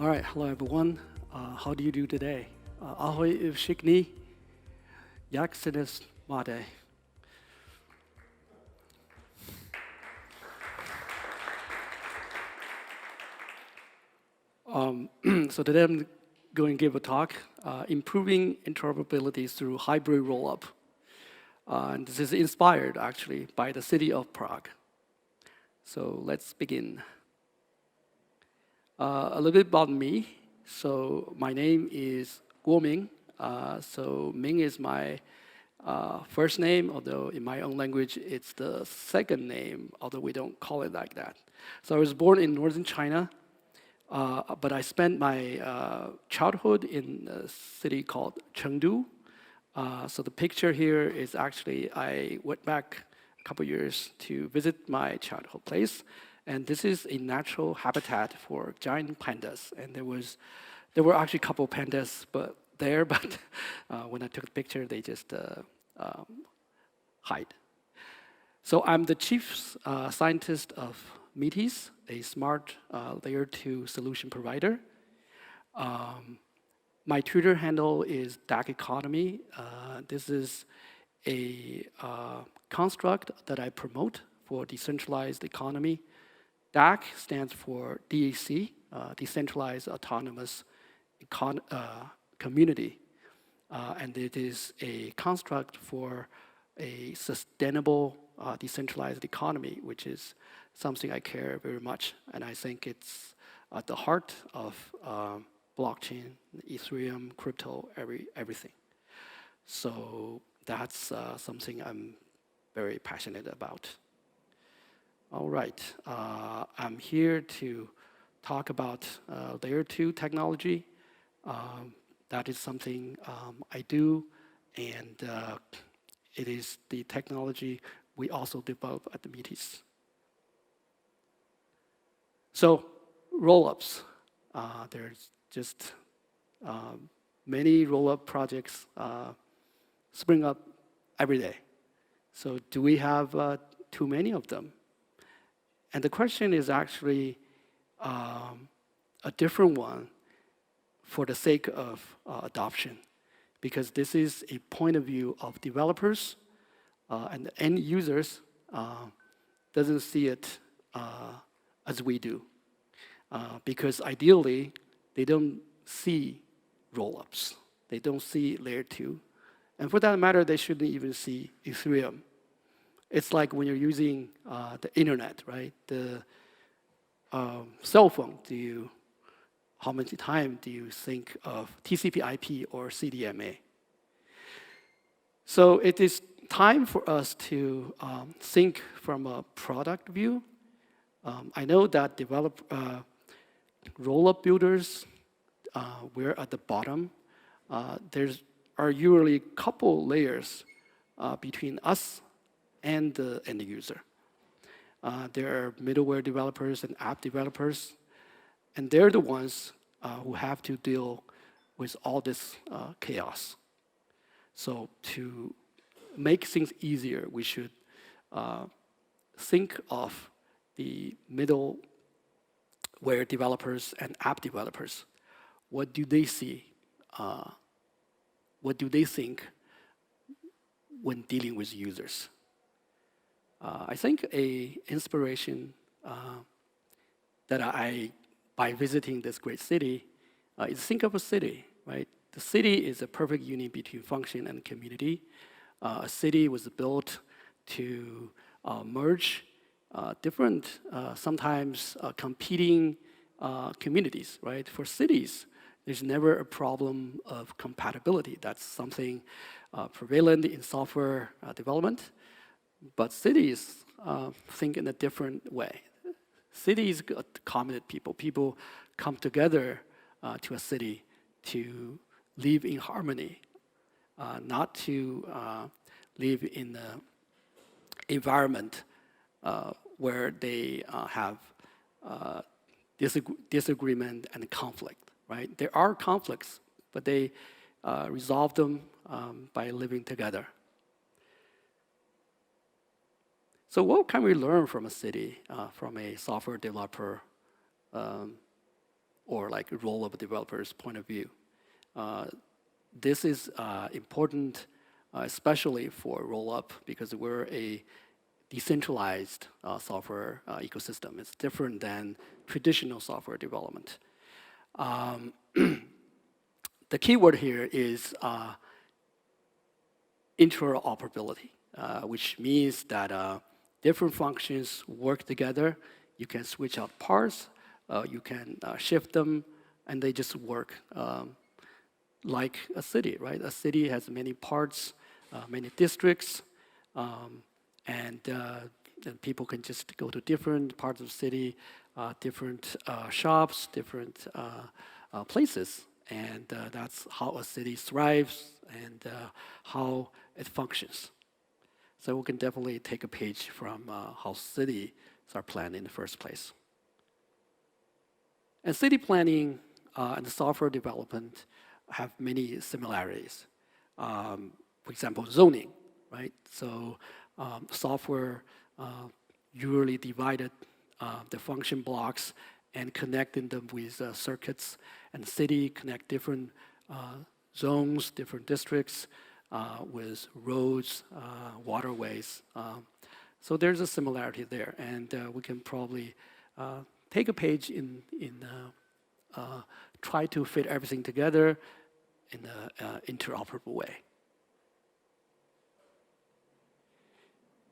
All right, hello everyone. How do you do today? 𝗝𝘗𝘗𝘕 𝗙𝘐𝘚𝘐𝘕 So today I'm going to give a talk, improving interoperability through hybrid rollup. And this is inspired actually by the city of Prague. So let's begin. A little bit about me. So my name is Guo Ming. So Ming is my first name, although in my own language it's the second name, although we don't call it like that. So I was born in northern China, but I spent my childhood in a city called Chengdu. So the picture here is actually, I went back a couple years to visit my childhood place. And this is a natural habitat for giant pandas. And there were actually a couple of pandas but when I took the picture, they just hide. So I'm the chief scientist of 𝘝𝘐𝘗𝘐𝘕, a smart layer 2 solution provider. My Twitter handle is 𝘔𝘐𝘚𝘐𝘐𝘕. This is a construct that I promote for decentralized economy. DAC stands for DAC, Decentralized Autonomous Community. And it is a construct for a sustainable decentralized economy, which is something I care very much. And I think it's at the heart of blockchain, Ethereum, crypto, everything. So that's something I'm very passionate about. All right, I'm here to talk about layer 2 technology. That is something I do, and it is the technology we also develop at the 𝘝𝘐𝘗𝘐𝘕. So, rollups. There's just many rollup projects spring up every day. So do we have too many of them? And the question is actually a different one for the sake of adoption, because this is a point of view of developers and the end users doesn't see it as we do. Because ideally, they don't see rollups. They don't see layer 2. And for that matter, they shouldn't even see Ethereum. It's like when you're using the internet, right? The cell phone, how many times do you think of TCP/IP or CDMA? So it is time for us to think from a product view. I know that rollup builders, we're at the bottom. There are usually a couple layers between us and the end user. There are middleware developers and app developers, and they're the ones who have to deal with all this chaos. So to make things easier, we should think of the middleware developers and app developers. What do they see? What do they think when dealing with users? I think an inspiration that by visiting this great city, is think of a city, right? The city is a perfect union between function and community. A city was built to merge different, sometimes competing communities, right? For cities, there's never a problem of compatibility. That's something prevalent in software development. But cities think in a different way. Cities accommodate people. People come together to a city to live in harmony, not to live in an environment where they have disagreement and conflict, right? There are conflicts, but they resolve them by living together. So what can we learn from a city, from a software developer or like Rollup developers' point of view. This is important, especially for Rollup, because we're a decentralized software ecosystem. It's different than traditional software development. The keyword here is interoperability, which means that different functions work together. You can switch out parts, you can shift them, and they just work like a city, right? A city has many parts, many districts, and people can just go to different parts of the city, different shops, different places, and that's how a city thrives and how it functions. So we can definitely take a page from how cities are planned in the first place. And city planning and software development have many similarities. For example, zoning, right? So software usually divided the function blocks and connecting them with circuits, and city connect different zones, different districts with roads, waterways. So there's a similarity there, and we can probably take a page in try to fit everything together in an interoperable way.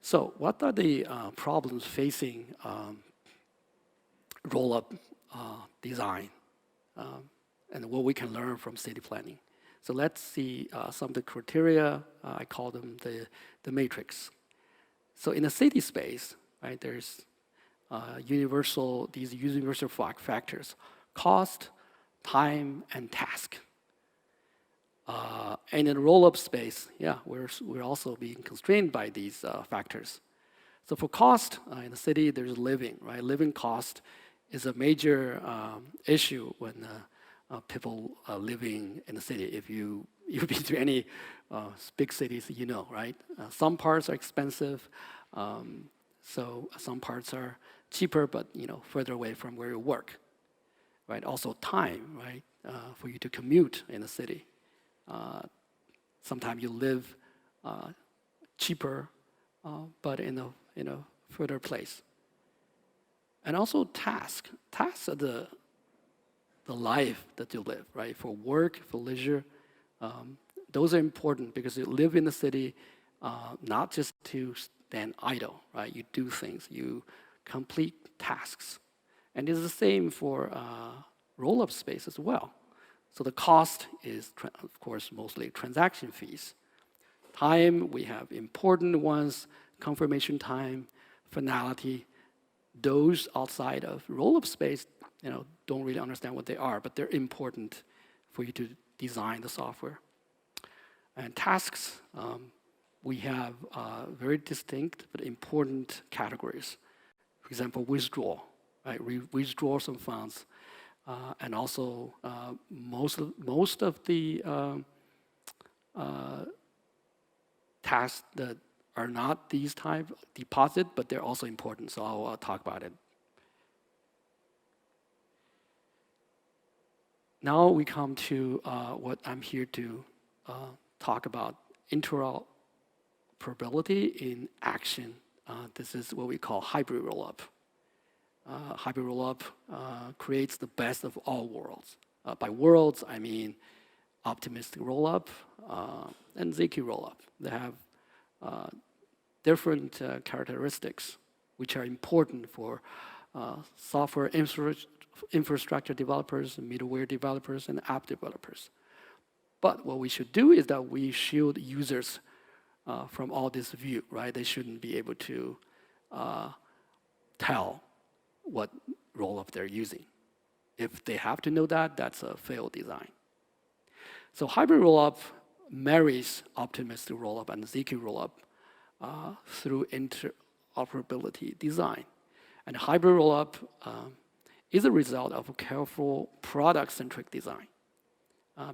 So what are the problems facing Rollup design and what we can learn from city planning? So let's see some of the criteria. I call them the matrix. So in a city space, right, there's these universal factors: cost, time, and task. And in Rollup space, yeah, we're also being constrained by these factors. So for cost, in the city, there's living, right? Living cost is a major issue when people are living in the city. If you've been to any big cities, you know, right? Some parts are expensive, so some parts are cheaper, but further away from where you work, right? Also time, right? For you to commute in the city. Sometimes you live cheaper, but in a further place. And also tasks. Tasks are the life that you live, right? For work, for leisure, those are important because you live in the city, not just to stand idle, right? You do things, you complete tasks. And it's the same for Rollup space as well. So the cost is, of course, mostly transaction fees. Time, we have important ones: confirmation time, finality. Those outside of Rollup space, don't really understand what they are, but they're important for you to design the software. And tasks, we have very distinct but important categories. For example, withdrawal, right? Withdraw some funds. And also, most of the tasks that are not these type deposit, but they're also important. So I'll talk about it. Now we come to what I'm here to talk about: interoperability in action. This is what we call hybrid rollup. Hybrid Rollup creates the best of all worlds. By worlds, I mean optimistic Rollup and 𝘚𝘐𝘚𝘐𝘕 Rollup. They have different characteristics which are important for software infrastructure developers, middleware developers, and app developers. But what we should do is that we shield users from all this view, right? They shouldn't be able to tell what rollup they're using. If they have to know that, that's a failed design. So hybrid rollup marries optimistic rollup and 𝘚𝘐𝘚𝘐𝘕 rollup through interoperability design. And hybrid rollup is a result of a careful product-centric design.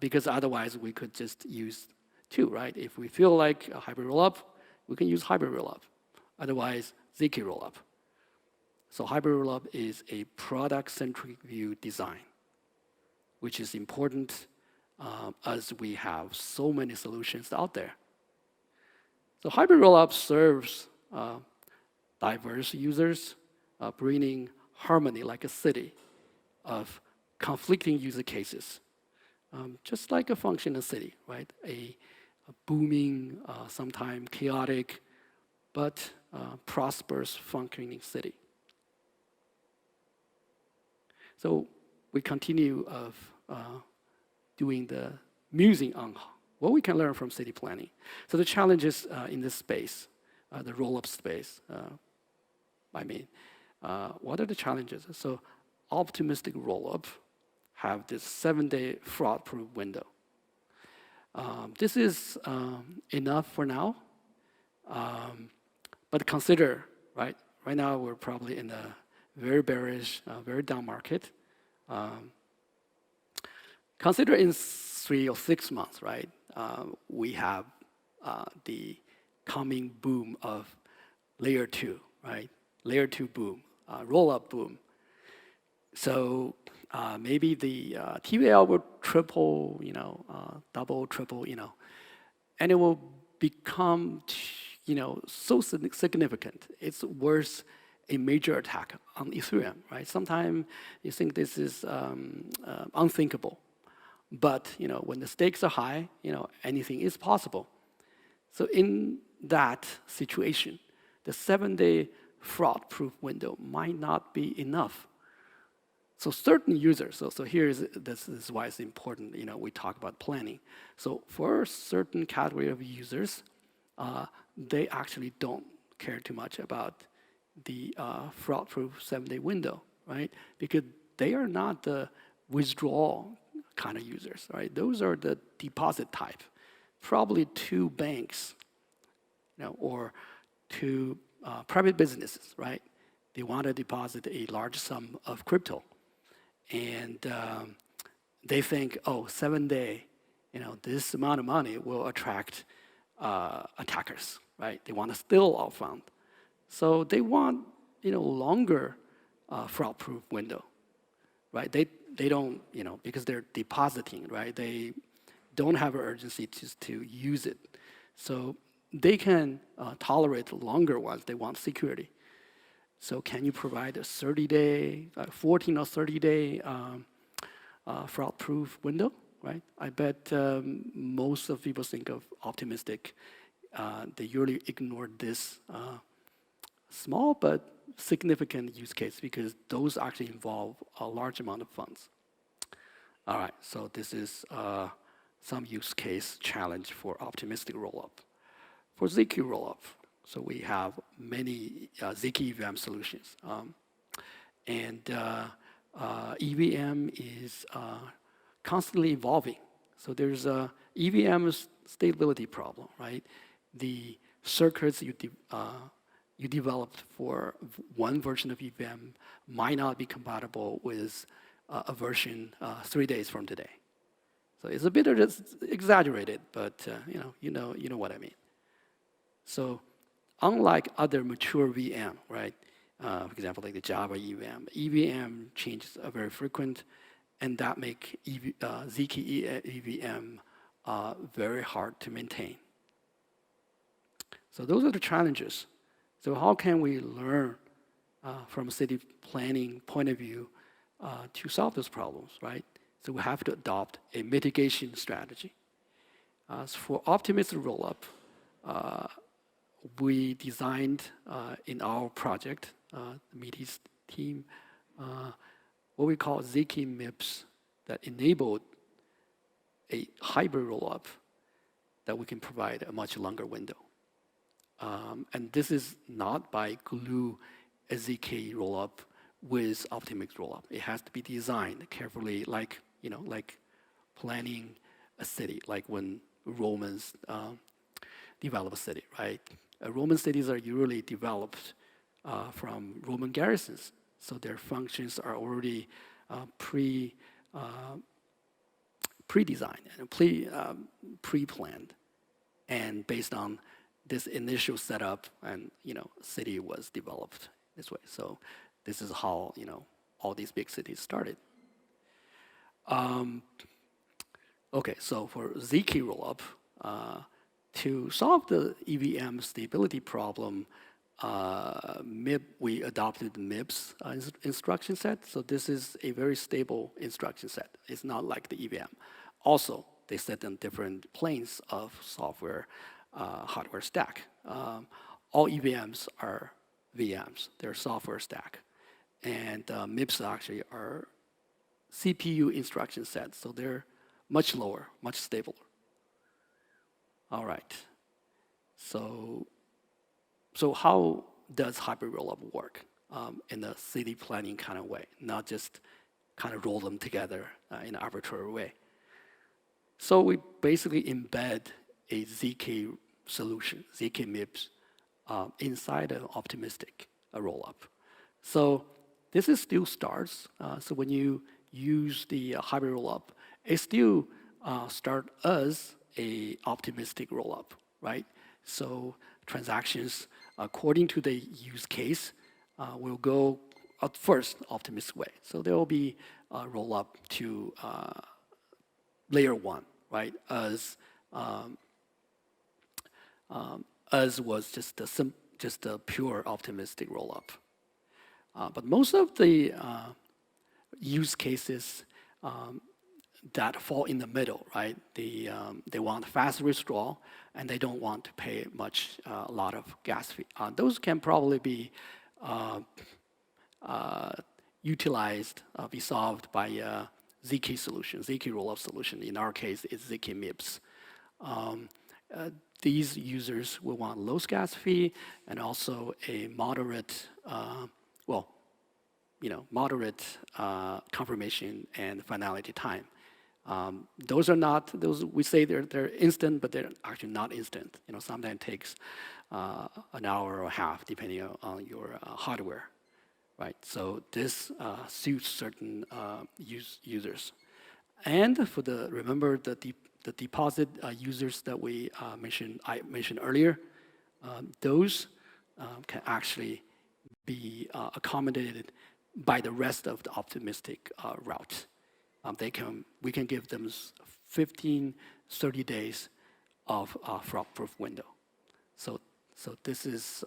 Because otherwise we could just use two, right? If we feel like a hybrid rollup, we can use hybrid rollup. Otherwise, 𝘚𝘐𝘚𝘐𝘕 rollup. So hybrid rollup is a product-centric view design. which is important as we have so many solutions out there. So hybrid rollup serves diverse users, bringing harmony like a city of conflicting user cases. Just like a functional city, right? A booming, sometimes chaotic, but prosperous functioning city. So we continue of doing the musing on what we can learn from city planning. So the challenges in this space, the rollup space, what are the challenges? So optimistic rollup have this 7-day fraud-proof window. This is enough for now, but consider, right now we're probably in a very bearish, very down market. Consider in 3 or 6 months, right? We have the coming boom of layer 2, right? Layer 2 boom, roll-up boom. So maybe the TVL will triple, double, triple, and it will become, so significant. It's worth a major attack on Ethereum, right? Sometimes you think this is unthinkable, but when the stakes are high, anything is possible. So in that situation, the 7-day fraud-proof window might not be enough. So certain users, so this is why it's important, we talk about planning. So for a certain category of users, they actually don't care too much about the fraud-proof 7-day window, right? Because they are not the withdrawal kind of users, right? Those are the deposit type. Probably 2 banks, or 2 private businesses, right? They want to deposit a large sum of crypto. And they think, 7-day, this amount of money will attract attackers, right? They want to steal our fund. So they want, longer fraud-proof window, right? They don't, because they're depositing, right? They don't have an urgency to use it. So they can tolerate longer ones. They want security. So can you provide a 30-day, 14 or 30-day fraud-proof window, right? I bet most of people think of optimistic. They usually ignore this small but significant use case because those actually involve a large amount of funds. All right, so this is some use case challenge for optimistic rollup. For ZK rollup, so we have many ZK EVM solutions. EVM is constantly evolving. So there's a EVM stability problem, right? The circuits you developed for one version of EVM might not be compatible with a version 3 days from today. So it's a bit exaggerated, but you know what I mean. So unlike other mature VM, right? For example, like the Java EVM changes are very frequent, and that make ZK EVM very hard to maintain. So those are the challenges. So how can we learn from a city planning point of view to solve those problems, right? So we have to adopt a mitigation strategy. So for optimistic rollup, we designed in our project, the Metis team, what we call ZK MIPS that enabled a hybrid rollup that we can provide a much longer window. And this is not by glue a ZK rollup with optimistic rollup. It has to be designed carefully, like planning a city, like when Romans develop a city, right? Roman cities are usually developed from Roman garrisons, so their functions are already pre-designed and pre-planned, and based on this initial setup, and city was developed this way. So this is how all these big cities started. Okay, so for 𝘔𝘐𝘚𝘐𝘕 rollup, to solve the EVM stability problem, we adopted MIPS instruction set. So this is a very stable instruction set. It's not like the EVM. Also, they set on different planes of software, hardware stack. All EVMs are VMs. They're software stack. And MIPS actually are CPU instruction sets. So they're much lower, much stabler. All right. So how does hybrid rollup work in a city planning kind of way, not just kind of roll them together in an arbitrary way? So we basically embed a 𝘔𝘐 solution, 𝘔𝘐 MIPS, inside an optimistic rollup. So this is still stars. So when you use the hybrid rollup, it still start as a optimistic rollup, right? So transactions, according to the use case, will go at first optimistic way. So there will be a rollup to layer 1, right? As was just a pure optimistic rollup. But most of the use cases that fall in the middle, right? They want fast withdrawal, and they don't want to pay a lot of gas fee. Those can probably be utilized, be solved by a 𝘔𝘐 solution, 𝘔𝘐 rollup solution. In our case, it's 𝘔𝘐 MIPS. These users will want low gas fee and also a moderate, moderate confirmation and finality time. Those are not, we say they're instant, but they're actually not instant. Sometimes it takes an hour or a half, depending on your hardware, right? So this suits certain users. And for remember the deposit users that I mentioned earlier, those can actually be accommodated by the rest of the optimistic route. We can give them 15, 30 days of fraud-proof window. So this is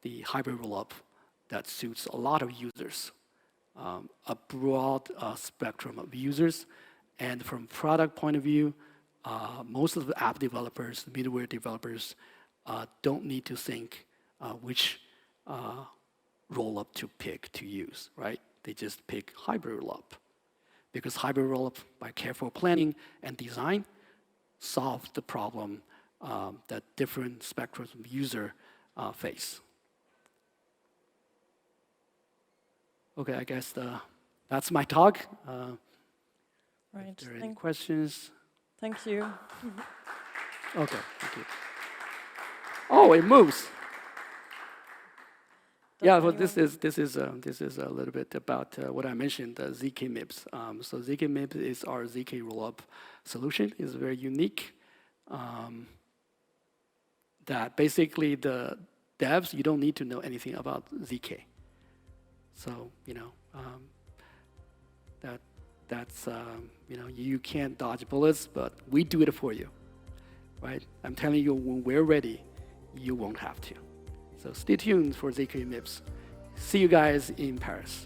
the hybrid rollup that suits a lot of users, a broad spectrum of users. And from product point of view, most of the app developers, middleware developers, don't need to think which rollup to pick to use, right? They just pick hybrid rollup. Because hybrid rollup, by careful planning and design, solve the problem that different spectrums of user face. Okay, I guess that's my talk. Right. Are there any questions? Thank you. Okay, thank you. Oh, it moves. Yeah, well, this is a little bit about what I mentioned, the 𝘔𝘐 MIPS. So 𝘔𝘐 MIPS is our 𝘔𝘐 rollup solution. It's very unique. That basically the devs, you don't need to know anything about 𝘔𝘐. So that's you can't dodge bullets, but we do it for you, right? I'm telling you, when we're ready, you won't have to. So stay tuned for 𝘔𝘐 MIPS. See you guys in Paris.